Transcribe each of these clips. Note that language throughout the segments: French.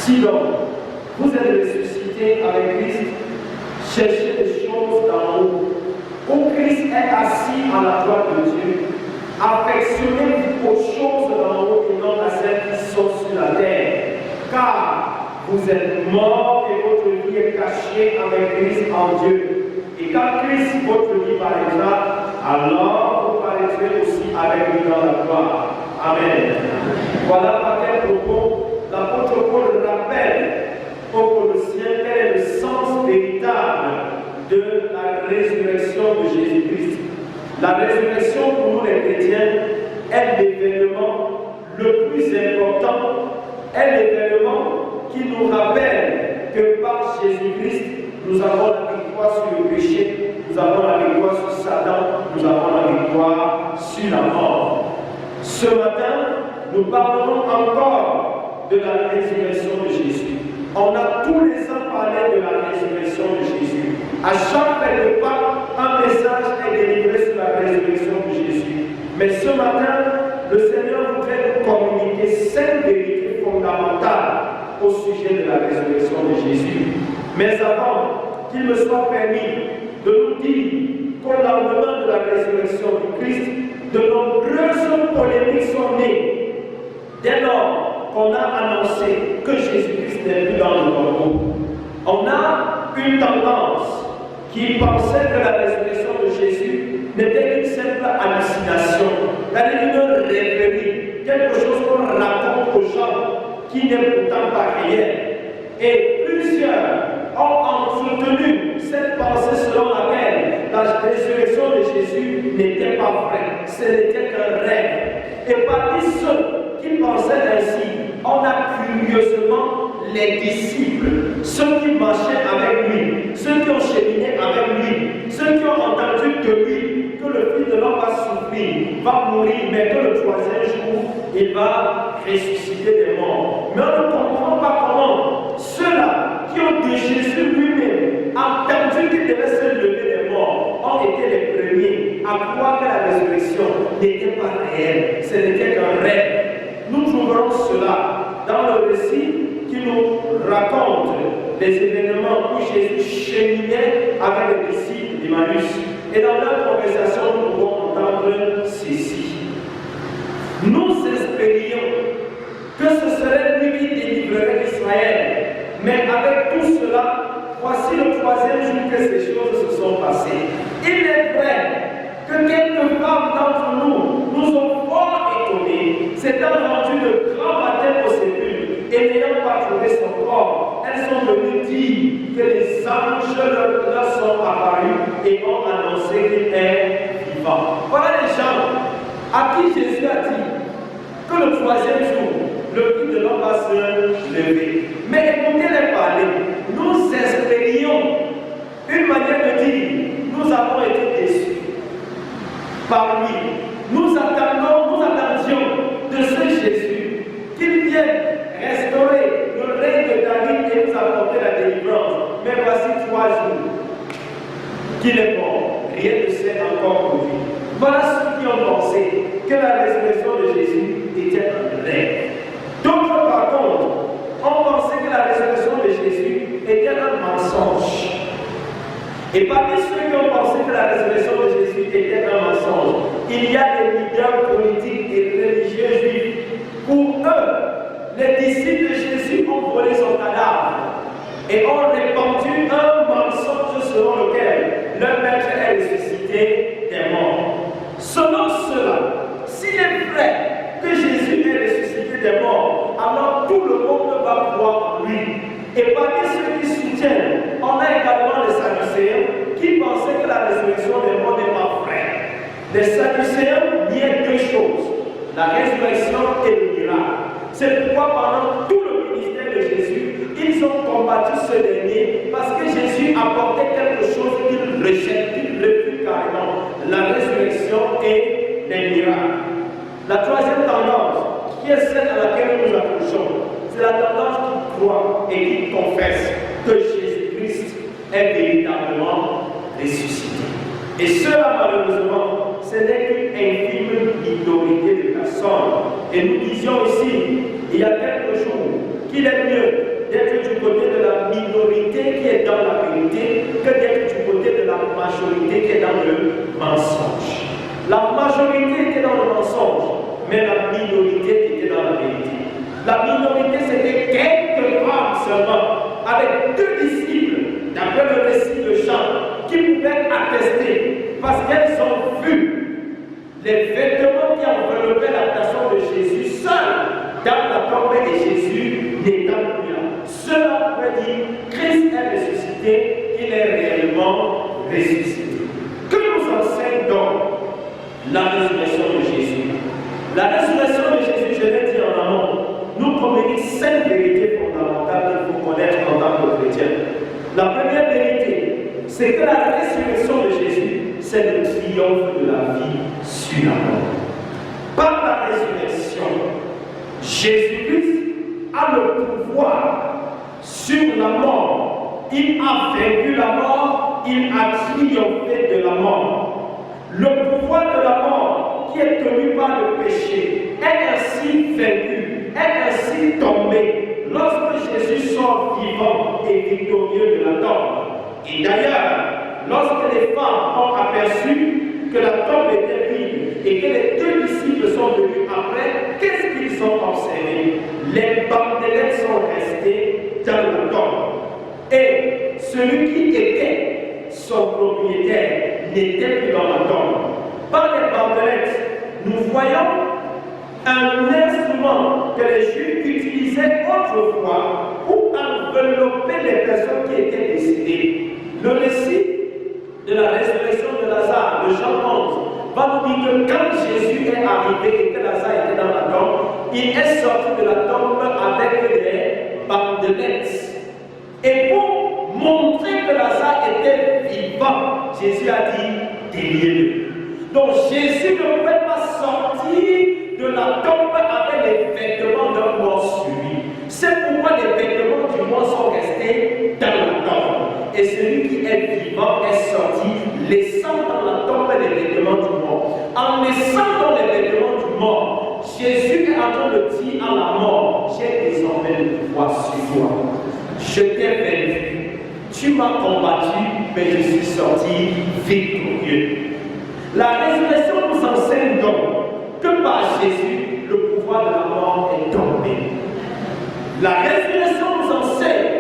Si donc, vous êtes ressuscité avec Christ, cherchez les choses d'en haut, où Christ est assis à la droite de Dieu. Affectionnez-vous aux choses d'en haut et non à celles qui sont sur la terre. Car vous êtes morts et votre vie est cachée avec Christ en Dieu. Et quand Christ, votre vie, paraîtra, alors vous paraîtrez aussi avec lui dans la gloire. Amen. Voilà par quel propos l'apôtre Paul rappelle aux Colossiens quel est le sens véritable de la résurrection de Jésus-Christ. La résurrection pour nous les chrétiens est l'événement le plus important, est l'événement qui nous rappelle que par Jésus-Christ, nous avons la victoire sur le péché, nous avons la victoire sur Satan, nous avons la victoire sur la mort. Ce matin, nous parlerons encore de la résurrection de Jésus. On a tous les ans parlé de la résurrection de Jésus. À chaque fin de pas, un message est délivré sur la résurrection de Jésus. Mais ce matin, le Seigneur voudrait nous communiquer 5 vérités fondamentales au sujet de la résurrection de Jésus. Mais avant qu'il me soit permis de nous dire qu'au lendemain de la résurrection du Christ, de nombreuses polémiques sont nées. Dès lors qu'on a annoncé que Jésus-Christ n'est plus dans le tombeau, on a une tendance qui pensait que la résurrection de Jésus n'était qu'une simple hallucination, c'est-à-dire une rêverie, quelque chose qu'on raconte aux gens qui n'est pourtant pas réel. Et plusieurs ont entretenu cette pensée selon laquelle la résurrection de Jésus n'était pas vraie, ce n'était qu'un rêve. Et parmi ceux qui pensaient ainsi, on a curieusement les disciples, ceux qui marchaient avec lui, ceux qui ont cheminé avec lui, ceux qui ont entendu de lui que le Fils de l'homme va souffrir, va mourir, mais que le 3e jour, il va ressusciter des morts. Mais on ne comprend pas comment ceux-là qui ont de Jésus lui-même entendu qu'il devait se lever des morts ont été les premiers à croire que la résurrection n'était pas réelle, ce n'était qu'un rêve. Nous trouverons cela dans le récit qui nous raconte les événements où Jésus cheminait avec les disciples d'Emmaüs. Et dans leur conversation, nous pouvons entendre ceci. Nous espérions que ce serait lui qui délivrerait Israël. Mais avec tout cela, voici le 3e jour que ces choses se sont passées. Il est vrai que quelques femmes d'entre nous nous ont fort étonnés, s'étant rendues de grands baptêmes au sépulcre et n'ayant pas trouvé son corps. Elles sont venues dire que les anges leur sont apparus et ont annoncé qu'il est vivant. Voilà les gens à qui Jésus a dit que le 3e jour, le Fils de l'homme va se lever. Mais écoutez-les parler. Nous espérions une manière de dire, nous avons été déçus par lui. Nous attendions de ce Jésus qu'il vienne restaurer le règne de David et nous apporter la délivrance. Mais voici 3 jours qu'il est mort. Rien ne s'est encore produit. Voilà ceux qui ont pensé que la résurrection de Jésus était un rêve. D'autres, par contre, ont pensé que la résurrection de Jésus était un mensonge. Et parmi ceux qui ont pensé que la résurrection de Jésus était un mensonge, il y a des leaders politiques et religieux juifs. Pour eux, les disciples de Jésus ont volé son cadavre et ont répandu un mensonge selon lequel leur maître est ressuscité des morts. Selon cela, s'il est vrai que Jésus est ressuscité des morts, alors tout le monde va croire en lui. Et parmi ceux qui soutiennent, on a également les Sadducéens qui pensaient que la résurrection des morts n'est pas vraie. Les Sadducéens niaient 2 choses, la résurrection et le miracle. C'est pourquoi pendant tout le ministère de Jésus, ils ont combattu ce dernier parce que Jésus apportait quelque chose qu'ils rejettent, qu'ils refusent carrément, la résurrection et les miracles. La 3e tendance, qui est celle à laquelle nous approchons, c'est la tendance qui croit et qui confesse que Jésus-Christ est véritablement ressuscité. Et cela, malheureusement, ce n'est qu'une infime minorité de personnes. Et nous disions ici, il y a quelques jours, qu'il est mieux d'être du côté de la minorité qui est dans la vérité que d'être du côté de la majorité qui est dans le mensonge. La majorité était dans le mensonge, mais la minorité était dans la vérité. La minorité, c'était quelques femmes seulement, avec 2 disciples, d'après le récit de Jean, qui pouvaient attester, parce qu'elles ont vu les vêtements qui enveloppaient la personne de Jésus seul dans la tombe et Jésus n'étant plus là. Cela veut dire Christ est ressuscité, il est réellement ressuscité. Que nous enseigne donc la résurrection de Jésus? La résurrection de Jésus, je l'ai dit en amont, nous communique 5 vérités fondamentales qu'il faut connaître en tant que chrétien. La première vérité, c'est que la résurrection de Jésus, c'est le triomphe de la vie sur la mort. Par la résurrection, Jésus-Christ a le pouvoir sur la mort. Il a vaincu la mort, il a triomphé de la mort. Le pouvoir de la mort qui est tenu par le péché est ainsi vaincu, est ainsi tombé lorsque Jésus sort vivant et victorieux de la tombe. Et d'ailleurs, lorsque les femmes ont aperçu que la tombe était vide et que les 2 disciples sont venus après, qu'est-ce qu'ils ont observé? Les bandelettes sont restées dans la tombe. Et celui qui était son propriétaire n'était plus dans la tombe. Par les bandelettes, nous voyons un instrument que les Juifs utilisaient autrefois pour envelopper les personnes qui étaient décédées. Le récit de la résurrection de Lazare, de Jean 11, va nous dire que quand Jésus est arrivé et que Lazare était dans la tombe, il est sorti de la tombe avec des bandelettes. Et pour montrer que Lazare était vivant, Jésus a dit, déliez-le. Donc Jésus ne pouvait pas sortir de la tombe avec les vêtements d'un mort sur lui. C'est pourquoi les vêtements du mort sont restés dans la tombe. Et celui qui est vivant est sorti, laissant dans la tombe les vêtements du mort. En laissant dans les vêtements du mort, Jésus est en train de dire à la mort, j'ai désormais le pouvoir sur toi. Je t'ai vaincu. Tu m'as combattu, mais je suis sorti victorieux. La résurrection nous enseigne donc que par Jésus, le pouvoir de la mort est tombé. La résurrection nous enseigne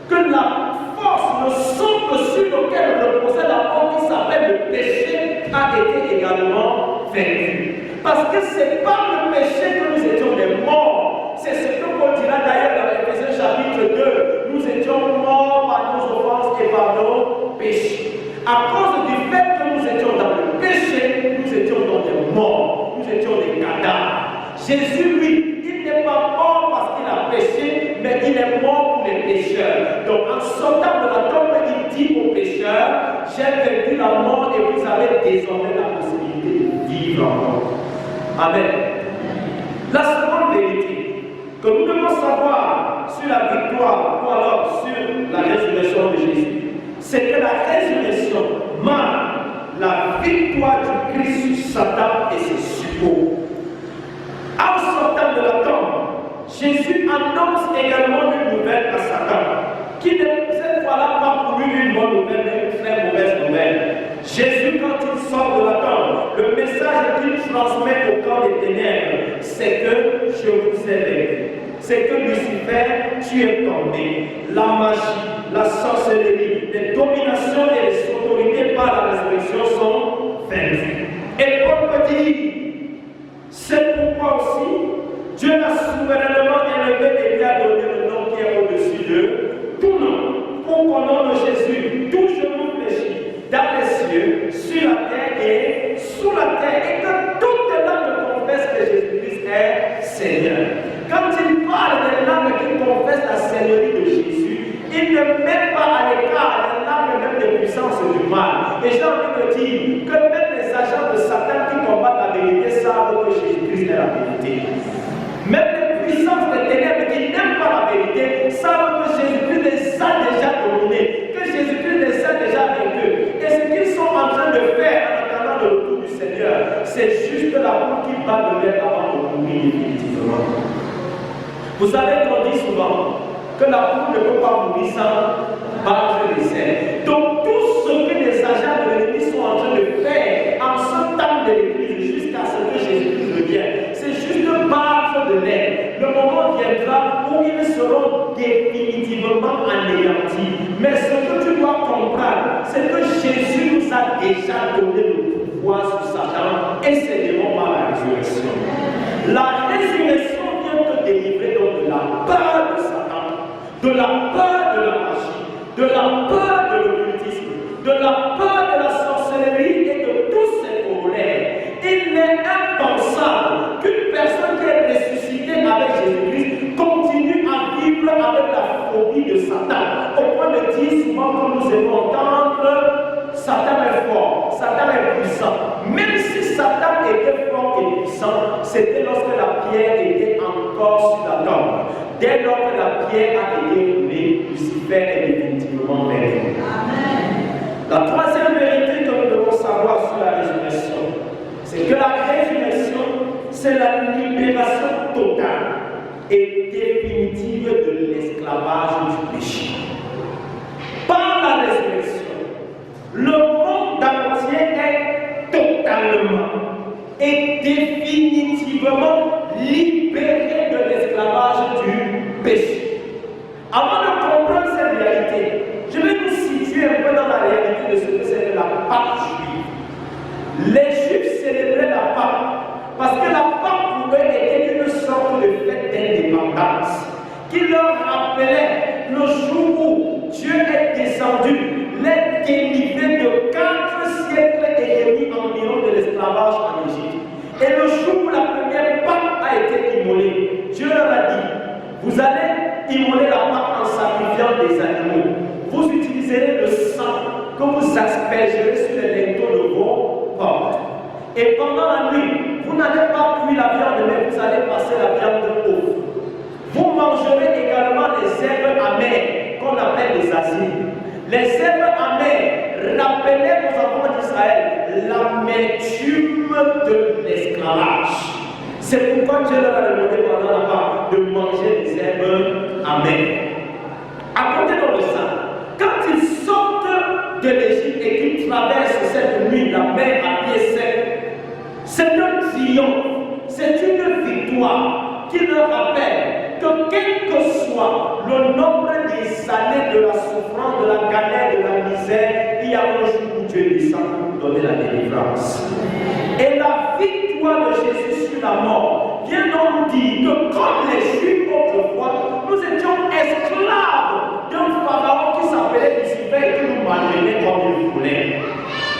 que la force, le socle sur lequel reposait la mort qui s'appelle le péché a été également vaincu. Parce que ce n'est pas le péché que nous étions des morts. C'est ce que Paul dira d'ailleurs dans Éphésiens chapitre 2. Nous étions morts par nos offenses et par nos péchés. À cause du fait que nous étions dans le péché, nous étions dans des morts, nous étions des cadavres. Jésus, lui, il n'est pas mort parce qu'il a péché, mais il est mort pour les pécheurs. Donc en sortant de la tombe, il dit aux pécheurs, j'ai vaincu la mort et vous avez désormais la possibilité de vivre encore. Amen. La seconde vérité que nous devons savoir sur la victoire ou alors sur la résurrection de Jésus, c'est que la résurrection marque la victoire du Christ sur Satan et ses suppôts. En sortant de la tombe, Jésus annonce également une nouvelle à Satan, qui n'est cette fois-là pas pour lui une bonne nouvelle, mais une très mauvaise nouvelle. Jésus, quand il sort de la tombe, le message qu'il transmet au camp des ténèbres, c'est que je vous ai vaincu. C'est que Lucifer, tu es tombé. La magie, la sorcellerie, les dominations et les autorités par la résurrection sont vaincues. Et Paul peut dire, c'est pourquoi aussi Dieu l'a souverainement élevé et lui a donné le nom qui est au-dessus de tout nom, pour qu'au nom de Jésus, tout genou fléchit dans les cieux, sur la terre et sous la terre, et que toutes les langues confessent que Jésus-Christ est Seigneur. Quand il parle des langues qui confessent la Seigneurie de Jésus, il ne met pas à l'écart les langues même des puissances du mal. Et j'ai envie de dire que même les agents de Satan qui combattent la vérité savent que Jésus-Christ est la vérité. Même les puissances des ténèbres qui n'aiment pas la vérité savent que Jésus-Christ les a déjà dominés, que Jésus-Christ les a déjà vaincus. Et ce qu'ils sont en train de faire en attendant le retour du Seigneur, c'est juste la boue qui bat de l'air avant de mourir définitivement. Vous savez qu'on dit souvent que la poule ne peut pas mourir sans battre les ailes. Donc tout ce que les agents de l'Église sont en train de faire en ce temps de l'Église jusqu'à ce que Jésus revienne, c'est juste battre de l'aile. Le moment viendra où ils seront définitivement anéantis. Mais ce que tu dois comprendre, c'est que Jésus nous a déjà donné le pouvoir sur Satan et c'est devant par la résurrection. La résurrection vient te délivrer donc de la peur de Satan, de la peur de la magie, de la peur de l'occultisme, de la peur de la sorcellerie et de tous ces corollaires. Il est impensable qu'une personne qui est ressuscitée avec Jésus-Christ continue à vivre avec la phobie de Satan, au point de dire souvent que nous aimons entendre Satan est fort, Satan est puissant. Même si Satan était fort et puissant, c'était lorsque la pierre était encore sur la tombe. Dès lors que la pierre a été roulée, Lucifer est définitivement vaincu. La troisième vérité que nous devons savoir sur la résurrection, c'est que la résurrection, c'est la libération totale et définitive de l'esclavage du péché. Par la résurrection, le monde entier est totalement et définitivement libéré de l'esclavage du péché. Avant de comprendre cette réalité, je vais nous situer un peu dans la réalité de ce que c'est que la Pâque juive. Les Juifs célébraient la Pâque parce que la Pâque pour eux était une sorte de fête d'indépendance qui leur rappelait le jour où Dieu est descendu, les délivrer de 4 siècles et demi environ de l'esclavage en Égypte. Et le jour où la première Pâque a été immolée, Dieu leur a dit, vous allez immoler la Pâque en sacrifiant des animaux. Vous utiliserez le sang que vous aspergerez sur les linteaux de vos portes. Et pendant la nuit, vous n'allez pas cuire la viande, mais vous allez passer la viande au feu. Vous mangerez également les herbes amères qu'on appelle les asiles. Les herbes amères rappelaient aux enfants d'Israël l'amertume de l'esclavage. C'est pourquoi Dieu leur a demandé pendant la Pâque de manger les herbes amères. À côté de ça, quand ils sortent de l'Égypte et qu'ils traversent cette nuit la mer à pied sec, c'est un triomphe, c'est une victoire qui leur rappelle que quel que soit le nombre des années de la souffrance, de la galère, de la misère, il y a un jour où Dieu descend pour donner la délivrance. Et la victoire de Jésus sur la mort vient donc nous dire que comme les Juifs autrefois, nous étions esclaves d'un pharaon qui s'appelait Lucifer et qui nous malmenait comme il voulait.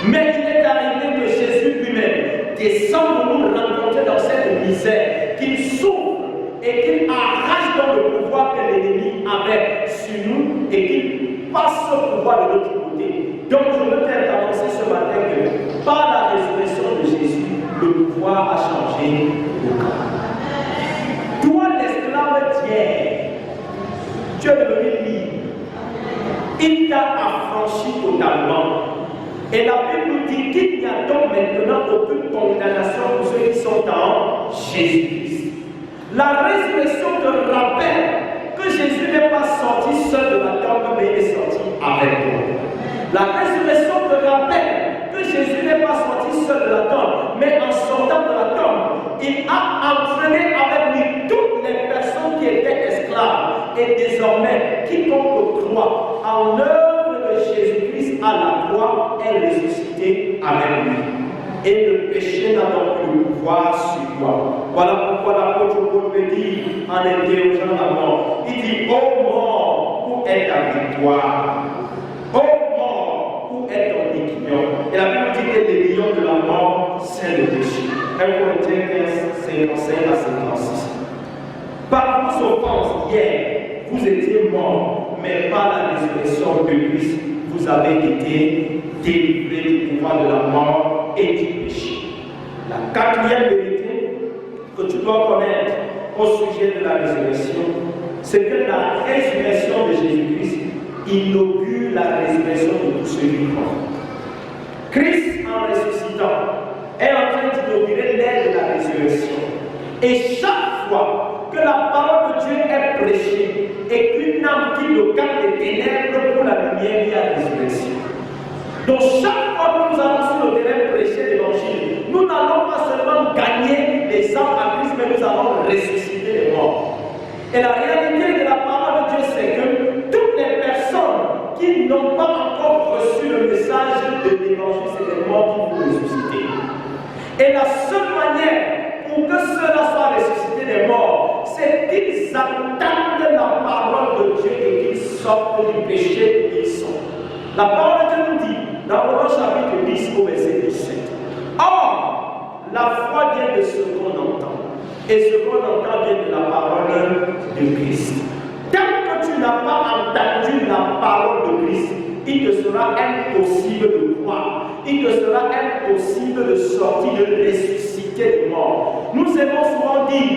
Mais il est arrivé que Jésus lui-même descend pour nous rencontrer dans cette misère, qu'il souffre et qu'il arrache dans le pouvoir que l'ennemi avait sur nous et qu'il passe ce pouvoir de l'autre côté. Donc je veux t'annoncer ce matin que par la résurrection de Jésus, le pouvoir a changé de camp. Toi l'esclave d'hier, tu es devenu libre. Il t'a affranchi totalement. Et la Bible nous dit qu'il n'y a donc maintenant aucune condamnation pour ceux qui sont en Jésus-Christ. La résurrection te rappelle que Jésus n'est pas sorti seul de la tombe, mais il est sorti avec toi. La résurrection te rappelle que Jésus n'est pas sorti seul de la tombe, mais en sortant de la tombe, il a entraîné avec lui toutes les personnes qui étaient esclaves. Et désormais, quiconque croit en l'œuvre de Jésus-Christ à la croix est ressuscité avec lui. Et le péché n'a donc plus le pouvoir sur toi. Voilà pourquoi l'apôtre Paul me dit, en interrogeant la mort, il dit, ô mort, où est ta victoire? Ô mort, où est ton équilibre? Et la Bible dit que les lions de la mort, c'est le péché. 1 Corinthiens 15, 55 à 56. Par vos offenses, hier, vous étiez morts, mais par la résurrection de Christ, vous avez été délivrés du pouvoir de la mort et du péché. La quatrième vérité que tu dois connaître au sujet de la résurrection, c'est que la résurrection de Jésus-Christ inaugure la résurrection de tous ceux qui croient. Christ, en ressuscitant, est en train d'inaugurer l'ère de la résurrection. Et chaque fois que la parole de Dieu est prêchée et qu'une âme quitte le camp des ténèbres pour la lumière et la résurrection. Donc chaque fois que nous allons sur le terrain prêcher l'évangile, nous n'allons pas seulement gagner les âmes à Christ, mais nous allons ressusciter les morts. Et la réalité de la parole de Dieu, c'est que toutes les personnes qui n'ont pas encore reçu le message de l'évangile, c'est des morts qui vont ressusciter. Et la seule manière pour que ceux-là soient ressuscités des morts, c'est qu'ils attendent la parole de Dieu et qu'ils sortent du péché où ils sont. La parole de Dieu nous dit, dans Romains chapitre 10 au verset 17, or, la foi vient de ce qu'on entend, et ce qu'on entend vient de la parole de Christ. Tant que tu n'as pas entendu la parole de Christ, il te sera impossible de croire, il te sera impossible de sortir, de ressusciter les morts. Nous aimons souvent dire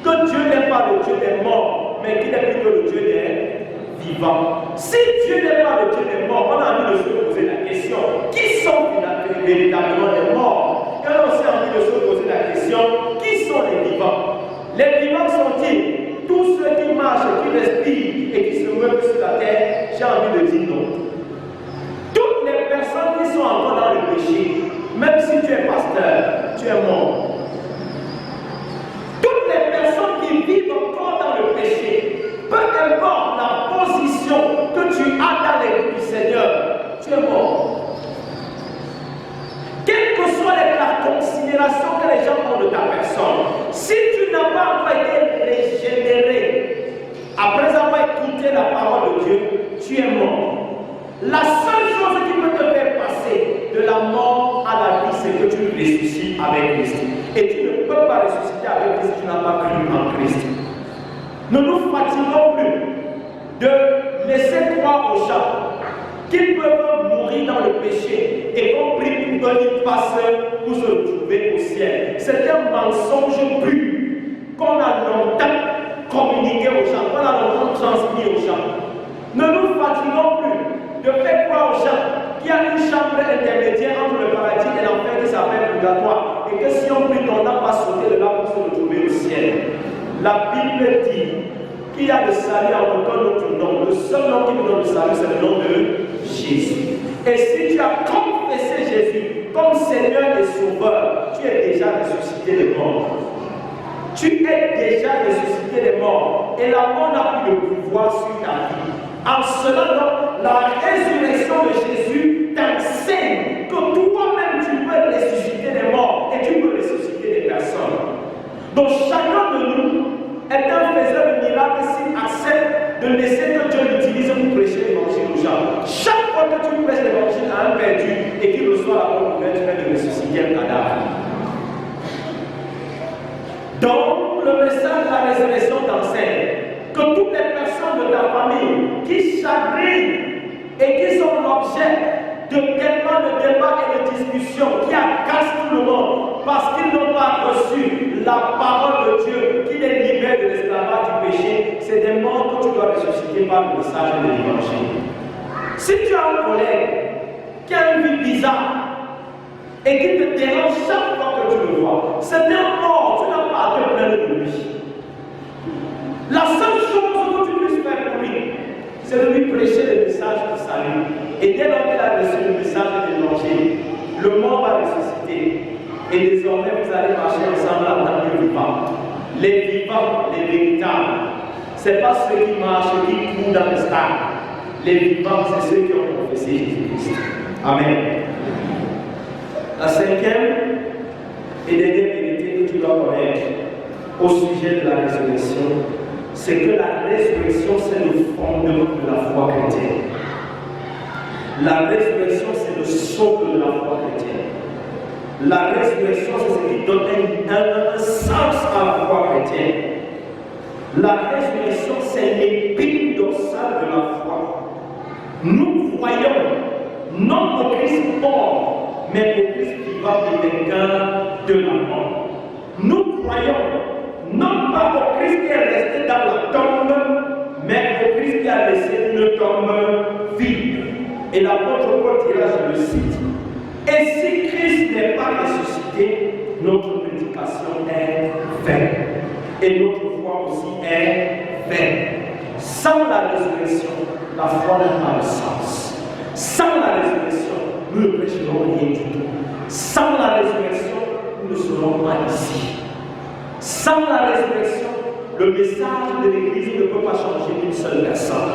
que Dieu n'est pas le Dieu des morts, mais qu'il est plutôt le Dieu des vivants. Si Dieu n'est pas le Dieu des morts, on a envie de se poser la question, qui sont véritablement les morts? Et on a aussi envie de se poser la question, qui sont les vivants? Les vivants sont-ils tous ceux qui marchent, qui respirent et qui se meuvent sur la terre? J'ai envie de dire non. Toutes les personnes qui sont encore dans le péché, même si tu es pasteur, tu es mort. Toutes les personnes qui vivent encore dans le péché, peu importe la position que tu as dans l'église du Seigneur, tu es mort. Quelle que soit la considération que les gens ont de ta personne, si tu n'as pas encore été régénéré, après avoir écouté la parole de Dieu, tu es mort. La seule chose qui peut te faire passer de la mort à la vie, c'est que tu ressuscites avec Christ. Et tu ne peux pas ressusciter avec Christ si tu n'as pas cru en Christ. Ne nous fatiguons plus de laisser croire aux gens qu'ils peuvent mourir dans le péché et qu'on prie pour qu'ils passent pour se retrouver au ciel. C'est un mensonge pur qu'on a longtemps communiqué aux gens, qu'on a longtemps transmis aux gens. Ne nous fatiguons plus de faire croire aux gens qu'il y a une chambre intermédiaire entre le paradis et l'enfer qui s'appelle purgatoire et que si on prie, ton âme va sauter de là pour se retrouver au ciel. La Bible dit qu'il y a le salut en aucun autre nom. Le seul nom qui nous donne le salut, c'est le nom de Jésus. Et si tu as confessé Jésus comme Seigneur et Sauveur, tu es déjà ressuscité des morts. Tu es déjà ressuscité des morts. Et la mort n'a plus de pouvoir sur ta vie. En cela, donc, la résurrection de Jésus t'enseigne que toi-même tu peux ressusciter des morts et tu peux ressusciter des personnes. Donc chacun de nous est un faiseur de miracles s'il accepte de laisser que Dieu l'utilise pour prêcher l'évangile aux gens. Chaque fois que tu prêches l'évangile à un perdu et qu'il reçoit la bonne nouvelle, tu viens de ressusciter un cadavre. Donc le message de la résurrection t'enseigne que toutes les personnes de ta famille qui chagrinent et qui sont l'objet de tellement de débats et de discussions qui agacent tout le monde parce qu'ils n'ont pas reçu la parole de Dieu qui les libère de l'esclavage du péché, c'est des morts que tu dois ressusciter par le message de l'évangile. Si tu as un collègue qui a une vie bizarre et qui te dérange chaque fois que tu le vois, c'est un mort, tu n'as pas à te plaindre de lui. La seule chose que tu puisses faire pour lui, c'est de lui prêcher le message du salut. Et dès lors qu'il a reçu le message de l'évangile, le mort va ressusciter. Et désormais, vous allez marcher ensemble en tant que vivants. Les vivants, les véritables, ce n'est pas ceux qui marchent, qui courent dans le stade. Les vivants, c'est ceux qui ont confessé Jésus-Christ. Amen. La cinquième et dernière vérité que tu dois connaître au sujet de la résurrection, c'est que la résurrection, c'est le fondement de la foi chrétienne. La résurrection, c'est le socle de la foi chrétienne. La résurrection, c'est ce qui donne un sens à la foi chrétienne. La résurrection, c'est l'épine dorsale de la foi. Nous croyons non au Christ mort, mais au Christ vivant et vainqueur de la mort. Nous croyons non pas au Christ qui est resté dans la tombe, mais au Christ qui a laissé une tombe vide. Et l'apôtre Paul dira, je le cite, et si Christ n'est pas ressuscité, notre prédication est vaine. Et notre foi aussi est vaine. Sans la résurrection, la foi n'a pas de sens. Sans la résurrection, nous ne prêcherons rien du tout. Sans la résurrection, nous ne serons pas ici. Sans la résurrection, le message de l'Église ne peut pas changer d'une seule personne.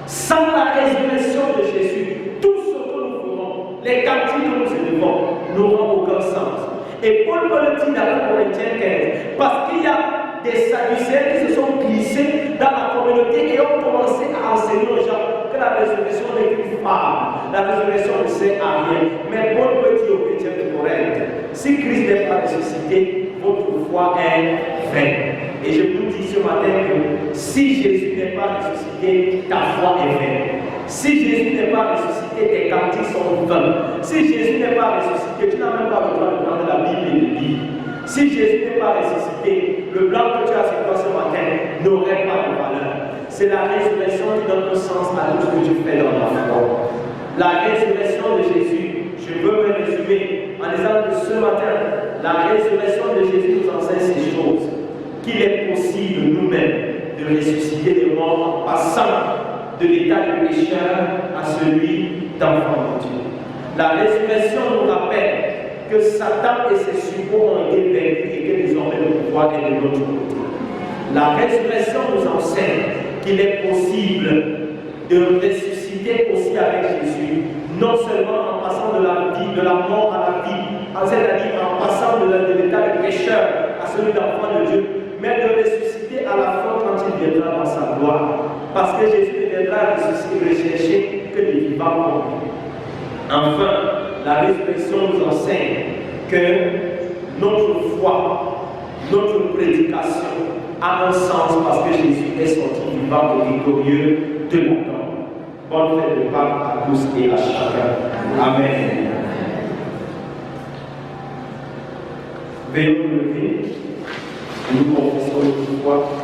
Sans la résurrection de Jésus, tout ce que nous ferons, les cantiques que nous élevons, n'auront aucun sens. Et Paul le dit dans 1 Corinthiens 15, parce qu'il y a des Sadducéens qui se sont glissés dans la communauté et ont commencé à enseigner aux gens que la résurrection n'est qu'une fable. La résurrection ne sert à rien. Mais Paul peut dire aux chrétiens de Corinthe, si Christ n'est pas ressuscité, votre foi est vaine. Et je vous dis ce matin que si Jésus n'est pas ressuscité, ta foi est vaine. Si Jésus n'est pas ressuscité, tes cantiques sont vains. Si Jésus n'est pas ressuscité, tu n'as même pas besoin de prendre la Bible et de lire. Si Jésus n'est pas ressuscité, le blanc que tu as sur toi ce matin n'aurait pas de valeur. C'est la résurrection qui donne un sens à tout ce que tu fais dans la foi. La résurrection de Jésus, je veux me résumer en disant que ce matin, la résurrection de Jésus nous enseigne ces choses. Qu'il est possible nous-mêmes de ressusciter les morts en passant de l'état de pécheur à celui d'enfant de Dieu. La résurrection nous rappelle que Satan et ses suppôts ont été vaincus et que désormais le pouvoir est de notre côté. La résurrection nous enseigne qu'il est possible de ressusciter aussi avec Jésus, non seulement en passant de la vie, de la mort à la vie, c'est-à-dire en passant de l'état de pécheur à celui d'enfant de Dieu, mais de ressusciter à la fin quand il viendra dans sa gloire. Parce que Jésus ne viendra rechercher que les vivants pour lui. Enfin, la résurrection nous enseigne que notre foi, notre prédication a un sens parce que Jésus est sorti vivant et victorieux de la tombe. Bonne fête de Pâques à tous et à chacun. Amen. Veuillez nous lever. Nous confessons notre foi.